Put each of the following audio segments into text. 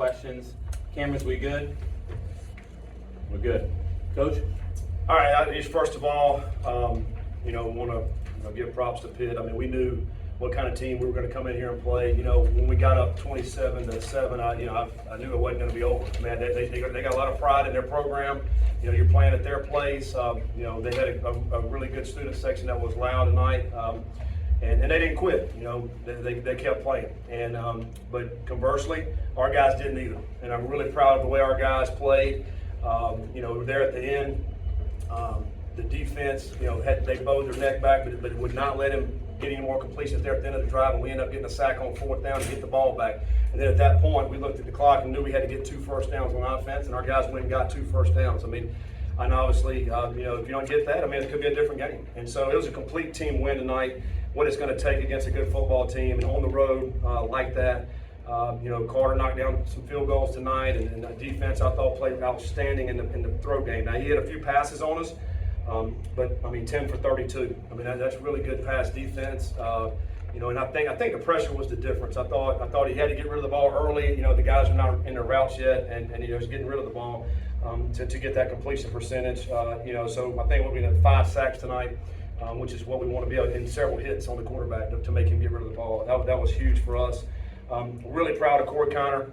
Questions? Cameras, we good? We're good. Coach? All right, first of all, want to give props to Pitt. I mean, we knew what kind of team we were going to come in here and play. You know, when we got up 27-7, I knew it wasn't going to be over. Man, they got a lot of pride in their program. You know, you're playing at their place. They had a really good student section that was loud tonight. And they didn't quit, they kept playing. And but conversely, our guys didn't either. And I'm really proud of the way our guys played. There at the end, the defense, they bowed their neck back, but would not let him get any more completions there at the end of the drive, and we ended up getting a sack on fourth down to get the ball back. And then at that point, we looked at the clock and knew we had to get 2 first downs on offense, and our guys went and got 2 first downs. And obviously, if you don't get that, it could be a different game. And so it was a complete team win tonight. What it's going to take against a good football team and on the road like that. Carter knocked down some field goals tonight, and the defense I thought played outstanding in the throw game. Now he had a few passes on us, but 10 for 32. That's really good pass defense. And I think the pressure was the difference. I thought he had to get rid of the ball early. The guys are not in their routes yet, and he was getting rid of the ball to get that completion percentage. So I think we'll be at 5 sacks tonight. Which is what we want to be able, and several hits on the quarterback to make him get rid of the ball. That was huge for us. Really proud of Corey Connor.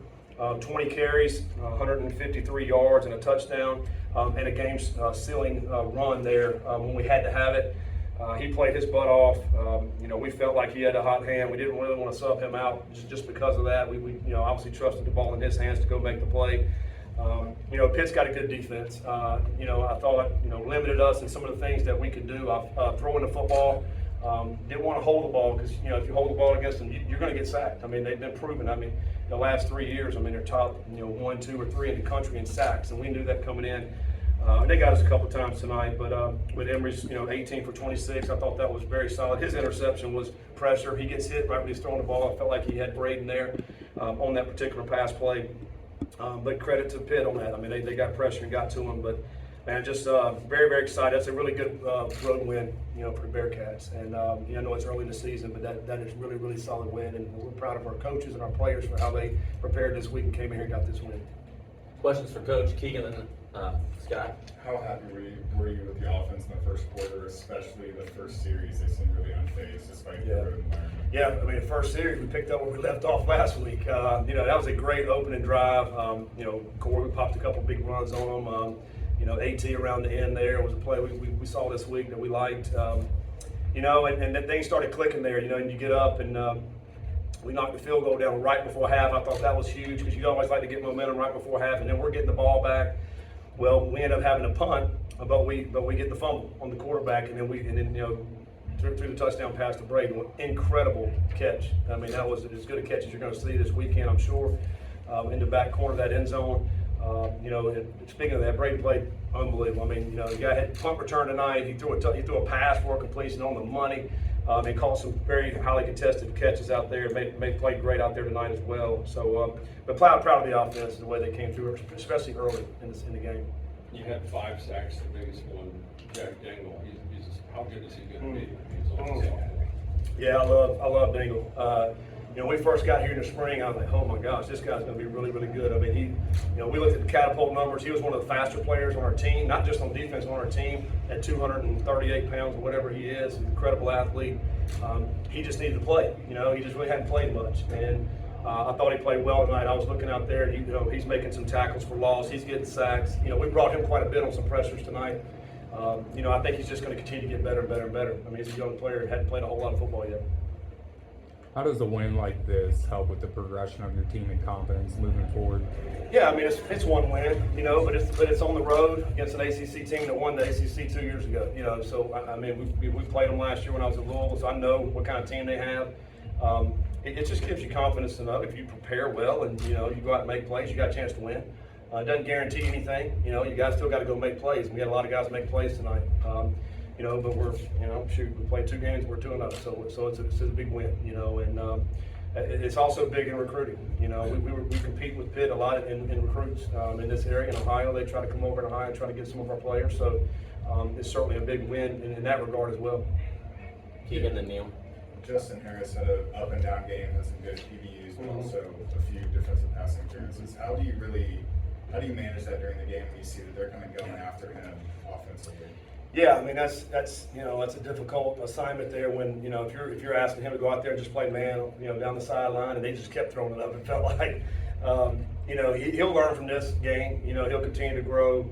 20 carries, 153 yards, and a touchdown, and a game-sealing run there when we had to have it. He played his butt off. We felt like he had a hot hand. We didn't really want to sub him out just because of that. We obviously trusted the ball in his hands to go make the play. Pitt's got a good defense. I thought, limited us in some of the things that we could do. Throwing the football, didn't want to hold the ball because, if you hold the ball against them, you're going to get sacked. They've been proven. The last 3 years, they're top, 1, 2, or 3 in the country in sacks, and we knew that coming in. They got us a couple times tonight, but with Emery's, 18 for 26, I thought that was very solid. His interception was pressure. He gets hit right when he's throwing the ball. I felt like he had Braden there on that particular pass play. But credit to Pitt on that. They got pressure and got to him. But, man, just very, very excited. That's a really good road win, for the Bearcats. And, I know it's early in the season, but that is really, really solid win. And we're proud of our coaches and our players for how they prepared this week and came in here and got this win. Questions for Coach Keegan and Scott? How happy were you with the offense in the first quarter, especially the first series? They seemed really unfazed despite the road environment. Yeah, the first series we picked up where we left off last week. That was a great opening drive. Corey popped a couple big runs on them. AT around the end there was a play we saw this week that we liked. And then things started clicking there. And you get up and we knocked the field goal down right before half. I thought that was huge because you always like to get momentum right before half, and then we're getting the ball back. Well, we end up having a punt, but we get the fumble on the quarterback, and then threw the touchdown pass to Braden. Incredible catch. That was as good a catch as you're going to see this weekend, I'm sure. In the back corner of that end zone. And speaking of that, Braden played unbelievable. The guy had punt return tonight. He threw a pass for a completion on the money. They caught some very highly contested catches out there. Played great out there tonight as well. So, but proud of the offense and the way they came through, especially early in the game. You had 5 sacks, the biggest one, Jack Dingle. How good is he going to be? He's on his own. Yeah, I love Dingle. When we first got here in the spring, I was like, oh my gosh, this guy's going to be really, really good. We looked at the catapult numbers. He was one of the faster players on our team, not just on defense, on our team, at 238 pounds or whatever he is. He's an incredible athlete. He just needed to play. He just really hadn't played much. And I thought he played well tonight. I was looking out there, and he's making some tackles for loss. He's getting sacks. We brought him quite a bit on some pressures tonight. I think he's just going to continue to get better and better and better. He's a young player and hadn't played a whole lot of football yet. How does a win like this help with the progression of your team and confidence moving forward? Yeah, it's one win, but it's on the road against an ACC team that won the ACC 2 years ago. So we played them last year when I was in Louisville, so I know what kind of team they have. It just gives you confidence to know if you prepare well and you go out and make plays, you got a chance to win. It doesn't guarantee anything. You guys still got to go make plays. We had a lot of guys make plays tonight. But we're, we played 2 games, we're 2-0, so it's a big win, and it's also big in recruiting. We compete with Pitt a lot in recruits in this area in Ohio. They try to come over to Ohio and try to get some of our players, so it's certainly a big win in that regard as well. Keegan and Neil. Justin Harris had an up and down game, had some good PBUs, but also a few defensive passing appearances. How do you manage that during the game when you see that they're kind of going after him offensively? Yeah, I mean that's a difficult assignment there when if you're asking him to go out there and just play man down the sideline and they just kept throwing it up. It felt like he'll learn from this game. He'll continue to grow.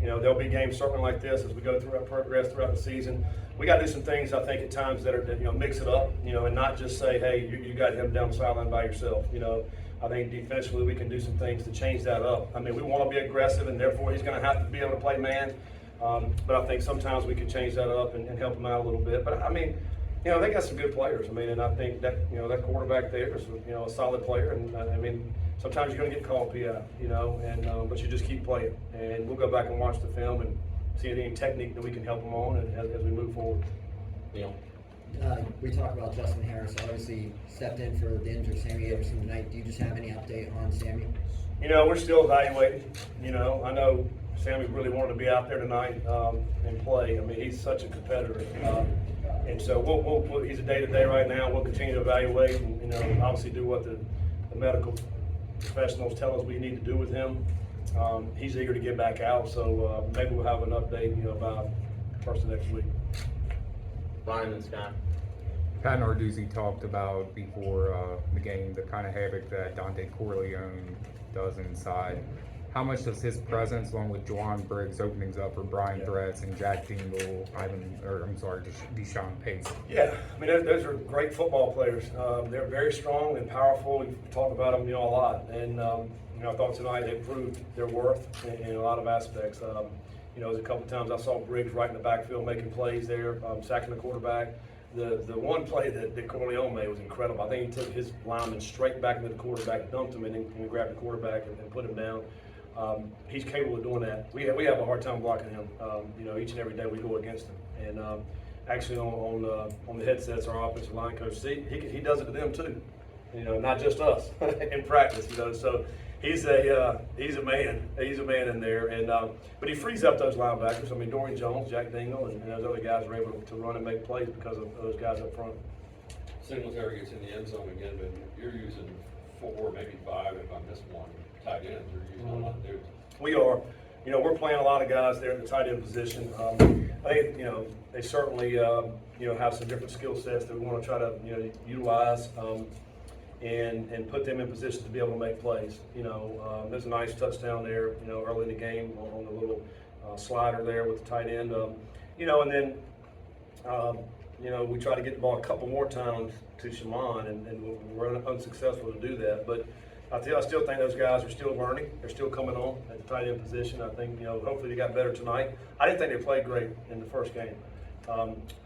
There'll be games certainly like this as we go through our progress throughout the season. We got to do some things I think at times that mix it up, and not just say, hey, you got him down the sideline by yourself. I think defensively we can do some things to change that up. I mean, we want to be aggressive, and therefore he's going to have to be able to play man. But I think sometimes we can change that up and help him out a little bit. But I mean, they got some good players. I mean, and I think that that quarterback there is a solid player. And I mean, sometimes you're going to get called PI, but you just keep playing. And we'll go back and watch the film and see any technique that we can help them on as we move forward. Neil. We talked about Justin Harris, obviously stepped in for the injured Sammy Anderson tonight. Do you just have any update on Sammy? We're still evaluating. I know Sammy really wanted to be out there tonight and play. I mean, he's such a competitor. And so he's a day-to-day right now. We'll continue to evaluate and, obviously do what the medical professionals tell us we need to do with him. He's eager to get back out, so maybe we'll have an update, about first of next week. Brian and Scott. Pat Narduzzi talked about before the game the kind of havoc that Dante Corleone does inside. How much does his presence, along with Juwan Briggs, openings up for Brian Threats and Jack Dingle, Deshaun Pace? Yeah, I mean, those are great football players. They're very strong and powerful. We've talked about them, a lot. And, I thought tonight they proved their worth in a lot of aspects. There's a couple times I saw Briggs right in the backfield making plays there, sacking the quarterback. The one play that Corleone made was incredible. I think he took his lineman straight back into the quarterback, dumped him, and then grabbed the quarterback and put him down. He's capable of doing that. We have a hard time blocking him. Each and every day we go against him. And actually on the headsets, our offensive line coach, he does it to them too. Not just us in practice. So he's a man. He's a man in there. And but he frees up those linebackers. I mean, Dorian Jones, Jack Dingle, and those other guys are able to run and make plays because of those guys up front. Singletary gets in the end zone again, but you're using 4, maybe 5 if I miss one. Tight ends are using a lot there. We are. We're playing a lot of guys there in the tight end position. I think, they certainly, have some different skill sets that we want to try to, utilize and put them in position to be able to make plays. There's a nice touchdown there, early in the game on the little slider there with the tight end. And then, we try to get the ball a couple more times to Shaman, and we're unsuccessful to do that. But I still think those guys are still learning. They're still coming on at the tight end position. I think, hopefully they got better tonight. I didn't think they played great in the first game.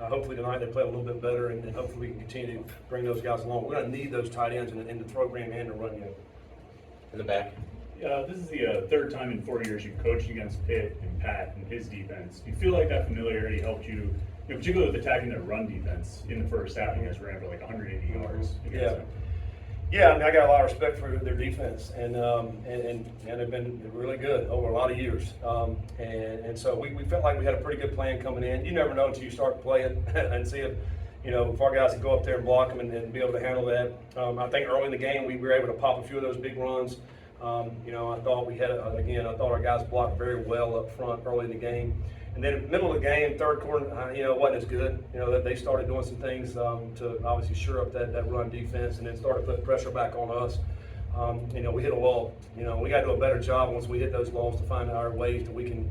Hopefully tonight they play a little bit better, and hopefully we can continue to bring those guys along. We're going to need those tight ends in the throw game and the run game. In the back. This is the third time in 4 years you've coached against Pitt and Pat and his defense. Do you feel like that familiarity helped you, particularly with attacking their run defense in the first half? You guys ran for like 180 yards against them. Yeah, I mean, I got a lot of respect for their defense, and they've been really good over a lot of years. And so we felt like we had a pretty good plan coming in. You never know until you start playing and see if our guys can go up there and block them and be able to handle that. I think early in the game we were able to pop a few of those big runs. I thought we had I thought our guys blocked very well up front early in the game. And then in the middle of the game, third quarter, it wasn't as good. They started doing some things to obviously shore up that run defense, and then started putting pressure back on us. We hit a lull. We got to do a better job once we hit those lulls to find our ways that we can,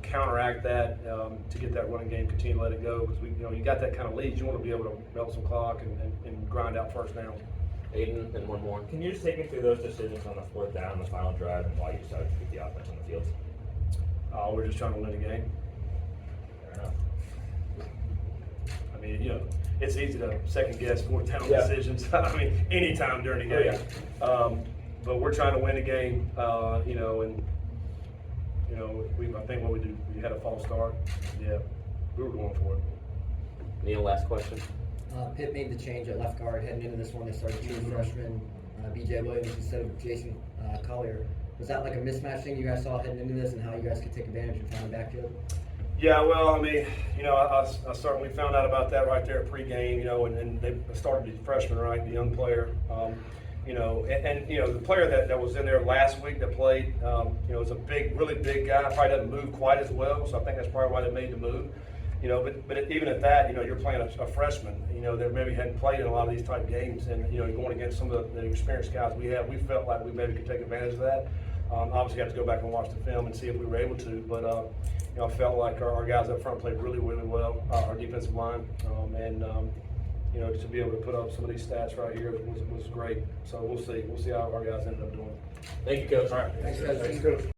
counteract that to get that running game, continue to let it go. Because you got that kind of lead, you want to be able to melt some clock and grind out first down. Aiden, and one more. Can you just take me through those decisions on the fourth down, the final drive, and why you decided to keep the offense on the field? We're just trying to win the game. Fair enough. I mean, it's easy to second guess fourth down decisions. I mean, anytime during the game. But we're trying to win the game, and I think what we had a false start. Yeah, we were going for it. Neil, last question. Pitt made the change at left guard heading into this one. They started true freshman B.J. Williams instead of Jason Collier. Was that like a mismatch thing you guys saw heading into this, and how you guys could take advantage and find the backfield? Yeah, well, I mean, you know, I certainly found out about that right there at pregame, you know, and they started the freshman, right, the young player. You know, you know, the player that was in there last week that played, you know, is a big, really big guy, probably doesn't move quite as well, so I think that's probably why they made the move. You know, but even at that, you know, you're playing a freshman, you know, that maybe hadn't played in a lot of these type games, and, you know, you're going against some of the experienced guys we have. We felt like we maybe could take advantage of that. Obviously, you have to go back and watch the film and see if we were able to, but, you know, I felt like our guys up front played really, really well, our defensive line, and, you know, to be able to put up some of these stats right here was great. So we'll see how our guys ended up doing. Thank you, Coach. All right. Thanks, guys. Thanks, Coach.